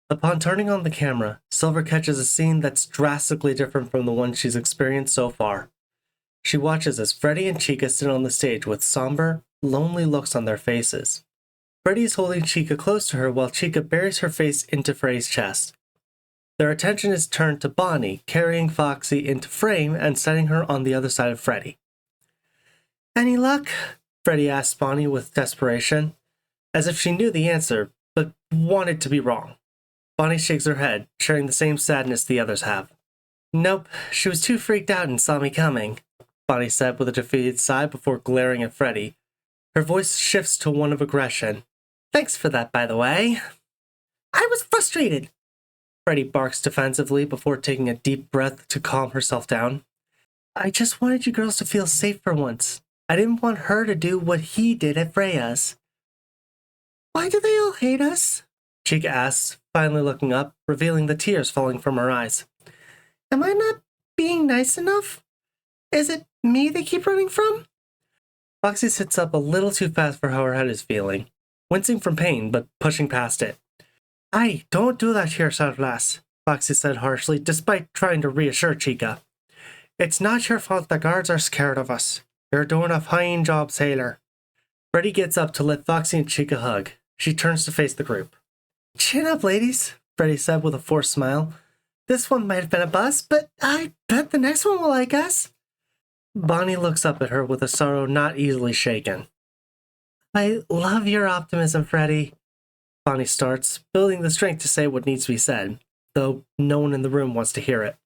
Upon turning on the camera, Silver catches a scene that's drastically different from the one she's experienced so far. She watches as Freddy and Chica sit on the stage with somber, lonely looks on their faces. Freddy is holding Chica close to her while Chica buries her face into Freddy's chest. Their attention is turned to Bonnie, carrying Foxy into frame and setting her on the other side of Freddy. "Any luck?" Freddy asks Bonnie with desperation, as if she knew the answer, but wanted to be wrong. Bonnie shakes her head, sharing the same sadness the others have. "Nope, she was too freaked out and saw me coming," Bonnie said with a defeated sigh before glaring at Freddy. Her voice shifts to one of aggression. "Thanks for that, by the way." "I was frustrated," Freddy barks defensively before taking a deep breath to calm herself down. "I just wanted you girls to feel safe for once. I didn't want her to do what he did at Freya's." "Why do they all hate us?" Chica asks, finally looking up, revealing the tears falling from her eyes. "Am I not being nice enough? Is it me they keep running from?" Foxy sits up a little too fast for how her head is feeling, wincing from pain but pushing past it. "Aye, don't do that to yourself, lass," Foxy said harshly, despite trying to reassure Chica. "It's not your fault the guards are scared of us. You're doing a fine job, sailor." Freddy gets up to let Foxy and Chica hug. She turns to face the group. "Chin up, ladies," Freddy said with a forced smile. "This one might have been a bust, but I bet the next one will like us." Bonnie looks up at her with a sorrow not easily shaken. "I love your optimism, Freddy," Bonnie starts, building the strength to say what needs to be said, though no one in the room wants to hear it.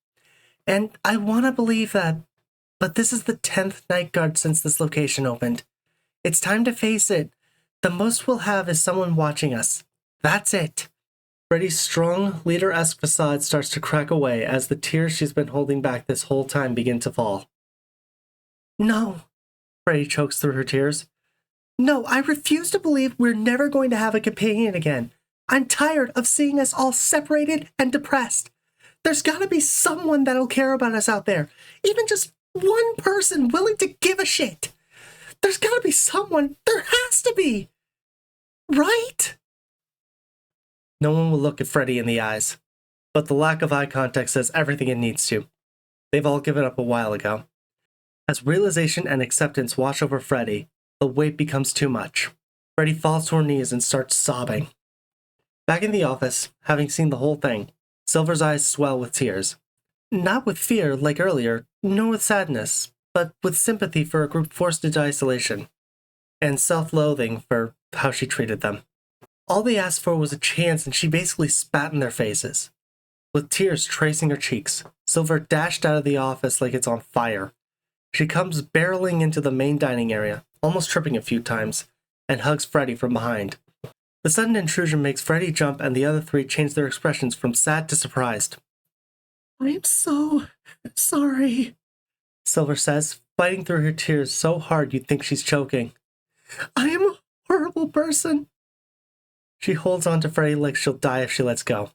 "And I want to believe that, but this is the 10th night guard since this location opened. It's time to face it. The most we'll have is someone watching us. That's it." Freddy's strong, leader-esque facade starts to crack away as the tears she's been holding back this whole time begin to fall. "No," Freddy chokes through her tears. "No, I refuse to believe we're never going to have a companion again. I'm tired of seeing us all separated and depressed. There's gotta be someone that'll care about us out there. Even just one person willing to give a shit. There's gotta be someone. There has to be. Right?" No one will look at Freddy in the eyes, but the lack of eye contact says everything it needs to. They've all given up a while ago. As realization and acceptance wash over Freddy, the weight becomes too much. Freddy falls to her knees and starts sobbing. Back in the office, having seen the whole thing, Silver's eyes swell with tears. Not with fear like earlier, nor with sadness, but with sympathy for a group forced into isolation, and self-loathing for how she treated them. All they asked for was a chance, and she basically spat in their faces. With tears tracing her cheeks, Silver dashed out of the office like it's on fire. She comes barreling into the main dining area, almost tripping a few times, and hugs Freddy from behind. The sudden intrusion makes Freddy jump, and the other three change their expressions from sad to surprised. "I am so sorry," Silver says, fighting through her tears so hard you'd think she's choking. "I am a horrible person." She holds on to Freddy like she'll die if she lets go.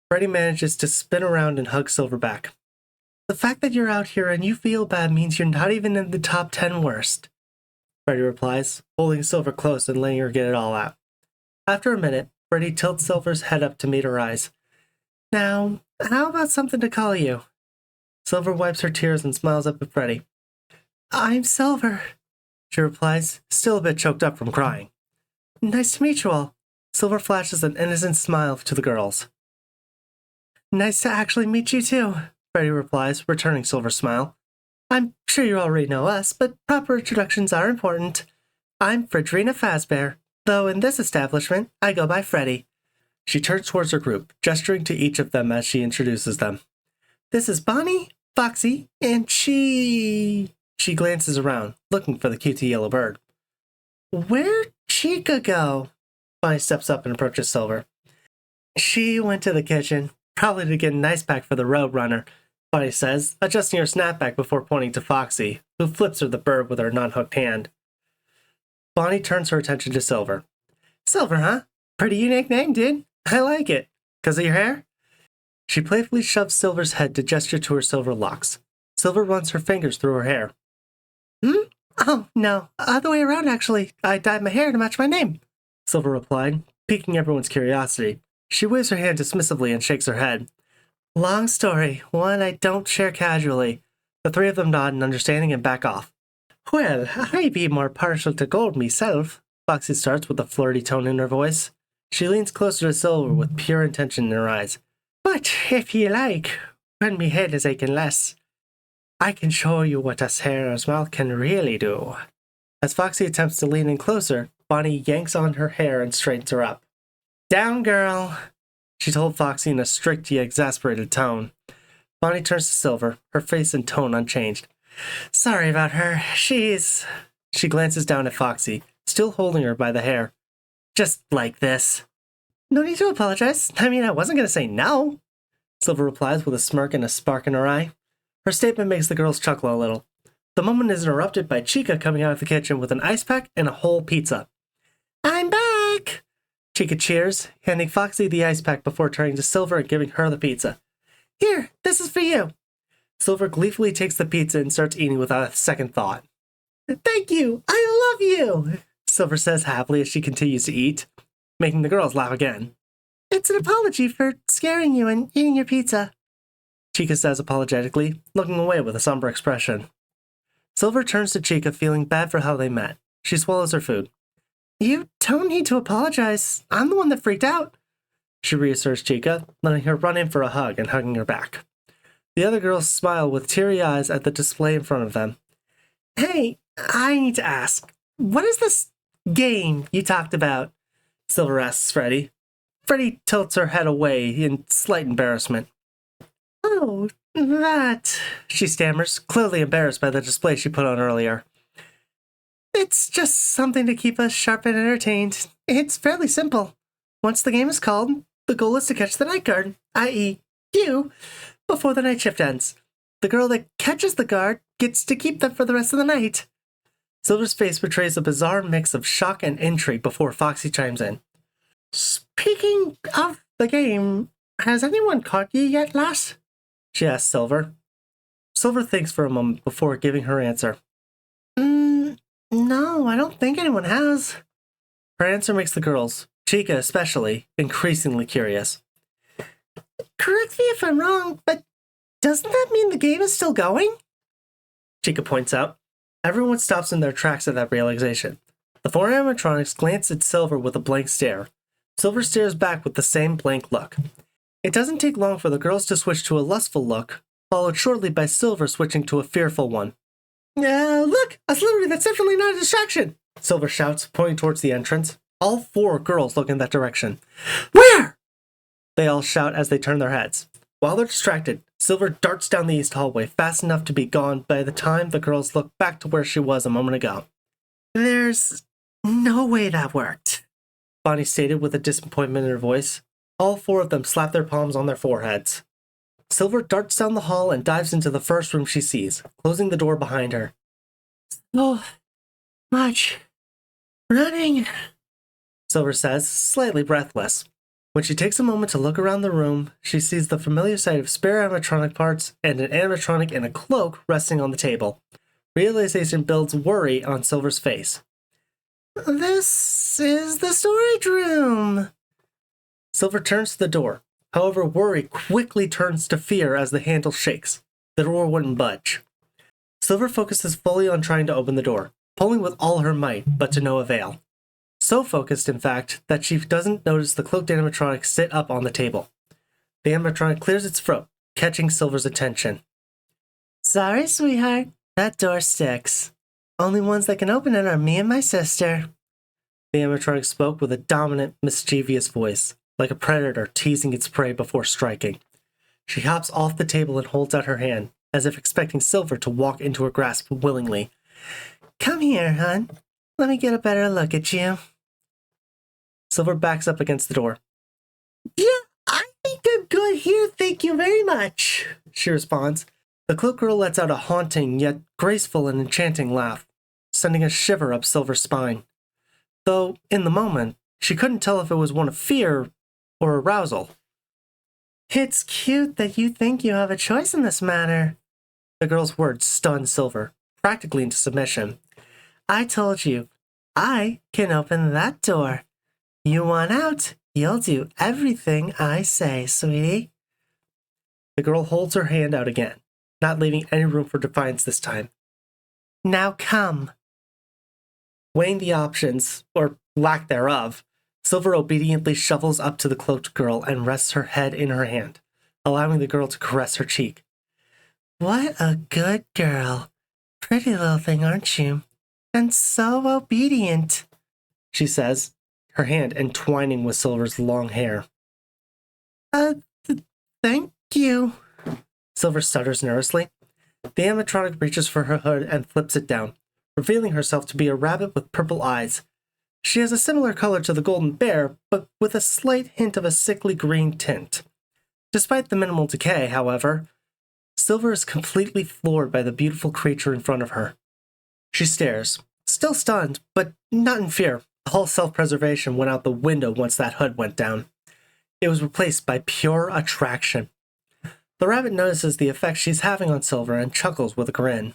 Freddy manages to spin around and hug Silver back. "The fact that you're out here and you feel bad means you're not even in the top 10 worst," Freddy replies, holding Silver close and letting her get it all out. After a minute, Freddy tilts Silver's head up to meet her eyes. "Now, how about something to call you?" Silver wipes her tears and smiles up at Freddy. "I'm Silver," she replies, still a bit choked up from crying. "Nice to meet you all." Silver flashes an innocent smile to the girls. "Nice to actually meet you too," Freddy replies, returning Silver's smile. "I'm sure you already know us, but proper introductions are important. I'm Fredrina Fazbear, though in this establishment, I go by Freddy." She turns towards her group, gesturing to each of them as she introduces them. "This is Bonnie, Foxy, and she..." She glances around, looking for the cutie yellow bird. "Where'd Chica go?" Bonnie steps up and approaches Silver. "She went to the kitchen, probably to get an ice pack for the Roadrunner," Bonnie says, adjusting her snapback before pointing to Foxy, who flips her the bird with her non-hooked hand. Bonnie turns her attention to Silver. "Silver, huh? Pretty unique name, dude. I like it. 'Cause of your hair?" She playfully shoves Silver's head to gesture to her silver locks. Silver runs her fingers through her hair. "Hmm? Oh, no. Other way around, actually. I dyed my hair to match my name," Silver replied, piquing everyone's curiosity. She waves her hand dismissively and shakes her head. Long story, one I don't share casually. The three of them nod in understanding and back off. Well, I be more partial to gold myself, Foxy starts with a flirty tone in her voice. She leans closer to Silver with pure intention in her eyes. But if ye like, when me head is aching less, I can show you what a sailor's mouth can really do. As Foxy attempts to lean in closer, Bonnie yanks on her hair and straightens her up. Down, girl, she told Foxy in a strict yet exasperated tone. Bonnie turns to Silver, her face and tone unchanged. Sorry about her. She glances down at Foxy, still holding her by the hair. Just like this. No need to apologize. I mean, I wasn't going to say no, Silver replies with a smirk and a spark in her eye. Her statement makes the girls chuckle a little. The moment is interrupted by Chica coming out of the kitchen with an ice pack and a whole pizza. I'm back! Chica cheers, handing Foxy the ice pack before turning to Silver and giving her the pizza. Here, this is for you. Silver gleefully takes the pizza and starts eating without a second thought. Thank you! I love you! Silver says happily as she continues to eat, making the girls laugh again. It's an apology for scaring you and eating your pizza, Chica says apologetically, looking away with a somber expression. Silver turns to Chica, feeling bad for how they met. She swallows her food. You don't need to apologize. I'm the one that freaked out, she reassures Chica, letting her run in for a hug and hugging her back. The other girls smile with teary eyes at the display in front of them. Hey, I need to ask, what is this game you talked about? Silver asks Freddy. Freddy tilts her head away in slight embarrassment. Oh, that, she stammers, clearly embarrassed by the display she put on earlier. It's just something to keep us sharp and entertained. It's fairly simple. Once the game is called, the goal is to catch the night guard, i.e., you, before the night shift ends. The girl that catches the guard gets to keep them for the rest of the night. Silver's face betrays a bizarre mix of shock and intrigue before Foxy chimes in. Speaking of the game, has anyone caught you yet, lass? She asks Silver. Silver thinks for a moment before giving her answer. No, I don't think anyone has. Her answer makes the girls, Chica especially, increasingly curious. Correct me if I'm wrong, but doesn't that mean the game is still going? Chica points out. Everyone stops in their tracks at that realization. The four animatronics glance at Silver with a blank stare. Silver stares back with the same blank look. It doesn't take long for the girls to switch to a lustful look, followed shortly by Silver switching to a fearful one. Look! A celebrity that's definitely not a distraction! Silver shouts, pointing towards the entrance. All four girls look in that direction. Where? They all shout as they turn their heads. While they're distracted, Silver darts down the east hallway fast enough to be gone by the time the girls look back to where she was a moment ago. There's no way that worked, Bonnie stated with a disappointment in her voice. All four of them slap their palms on their foreheads. Silver darts down the hall and dives into the first room she sees, closing the door behind her. So much running, Silver says, slightly breathless. When she takes a moment to look around the room, she sees the familiar sight of spare animatronic parts and an animatronic in a cloak resting on the table. Realization builds worry on Silver's face. This is the storage room. Silver turns to the door. However, worry quickly turns to fear as the handle shakes. The door wouldn't budge. Silver focuses fully on trying to open the door, pulling with all her might, but to no avail. So focused, in fact, that she doesn't notice the cloaked animatronic sit up on the table. The animatronic clears its throat, catching Silver's attention. Sorry, sweetheart. That door sticks. Only ones that can open it are me and my sister. The animatronic spoke with a dominant, mischievous voice, like a predator teasing its prey before striking. She hops off the table and holds out her hand, as if expecting Silver to walk into her grasp willingly. Come here, hon. Let me get a better look at you. Silver backs up against the door. Yeah, I think I'm good here, thank you very much, she responds. The cloak girl lets out a haunting yet graceful and enchanting laugh, sending a shiver up Silver's spine. Though, in the moment, she couldn't tell if it was one of fear or arousal. It's cute that you think you have a choice in this matter. The girl's words stunned Silver, practically into submission. I told you, I can open that door. You want out, You'll do everything I say, sweetie. The girl holds her hand out again, not leaving any room for defiance this time. Now come. Weighing the options, or lack thereof, Silver obediently shovels up to the cloaked girl and rests her head in her hand, allowing the girl to caress her cheek. What a good girl. Pretty little thing, aren't you? And so obedient, she says, her hand entwining with Silver's long hair. Thank you. Silver stutters nervously. The animatronic reaches for her hood and flips it down, revealing herself to be a rabbit with purple eyes. She has a similar color to the golden bear, but with a slight hint of a sickly green tint. Despite the minimal decay, however, Silver is completely floored by the beautiful creature in front of her. She stares, still stunned, but not in fear. All self-preservation went out the window once that hood went down. It was replaced by pure attraction. The rabbit notices the effect she's having on Silver and chuckles with a grin.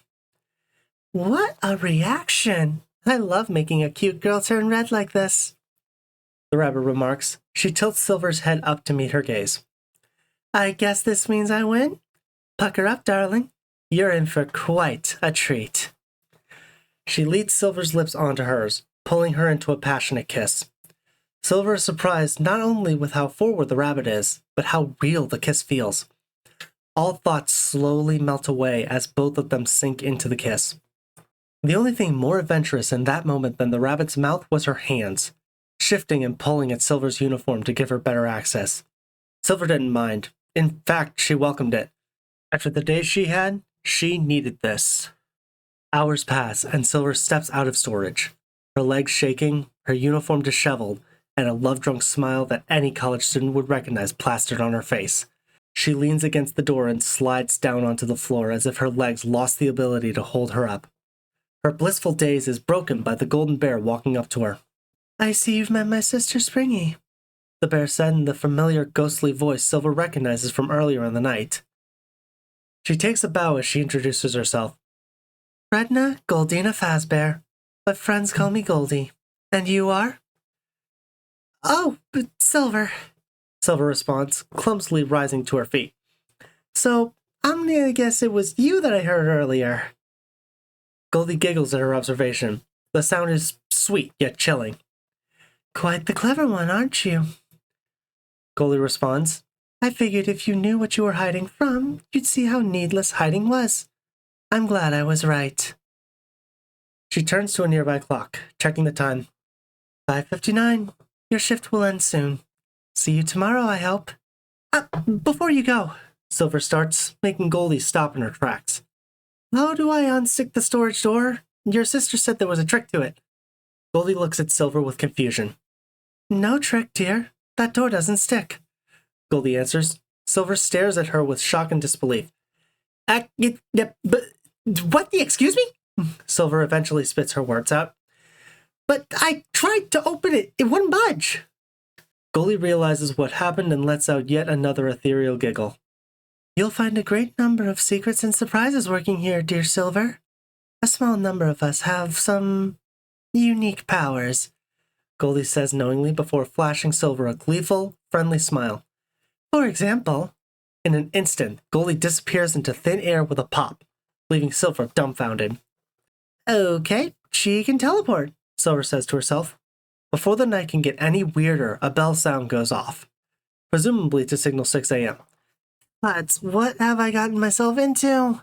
What a reaction! I love making a cute girl turn red like this, the rabbit remarks. She tilts Silver's head up to meet her gaze. I guess this means I win? Pucker up, darling. You're in for quite a treat. She leads Silver's lips onto hers, pulling her into a passionate kiss. Silver is surprised not only with how forward the rabbit is, but how real the kiss feels. All thoughts slowly melt away as both of them sink into the kiss. The only thing more adventurous in that moment than the rabbit's mouth was her hands, shifting and pulling at Silver's uniform to give her better access. Silver didn't mind. In fact, she welcomed it. After the day she had, she needed this. Hours pass, and Silver steps out of storage, her legs shaking, her uniform disheveled, and a love-drunk smile that any college student would recognize plastered on her face. She leans against the door and slides down onto the floor as if her legs lost the ability to hold her up. Her blissful daze is broken by the golden bear walking up to her. I see you've met my sister Springy, the bear said in the familiar ghostly voice Silver recognizes from earlier in the night. She takes a bow as she introduces herself. Redna Goldina Fazbear, but friends call me Goldie. And you are? Oh, Silver, Silver responds, clumsily rising to her feet. So, I'm gonna guess it was you that I heard earlier. Goldie giggles at her observation. The sound is sweet, yet chilling. Quite the clever one, aren't you? Goldie responds. I figured if you knew what you were hiding from, you'd see how needless hiding was. I'm glad I was right. She turns to a nearby clock, checking the time. 5:59. Your shift will end soon. See you tomorrow, I hope. Before you go, Silver starts, making Goldie stop in her tracks. How do I unstick the storage door? Your sister said there was a trick to it. Goldie looks at Silver with confusion. No trick, dear. That door doesn't stick. Goldie answers. Silver stares at her with shock and disbelief. But what? Excuse me? Silver eventually spits her words out. But I tried to open it. It wouldn't budge. Goldie realizes what happened and lets out yet another ethereal giggle. You'll find a great number of secrets and surprises working here, dear Silver. A small number of us have some unique powers, Goldie says knowingly before flashing Silver a gleeful, friendly smile. For example, in an instant, Goldie disappears into thin air with a pop, leaving Silver dumbfounded. Okay, she can teleport, Silver says to herself. Before the night can get any weirder, a bell sound goes off, presumably to signal 6 a.m. What have I gotten myself into?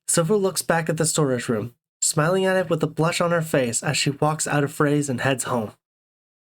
Silver looks back at the storage room, smiling at it with a blush on her face as she walks out of phrase and heads home.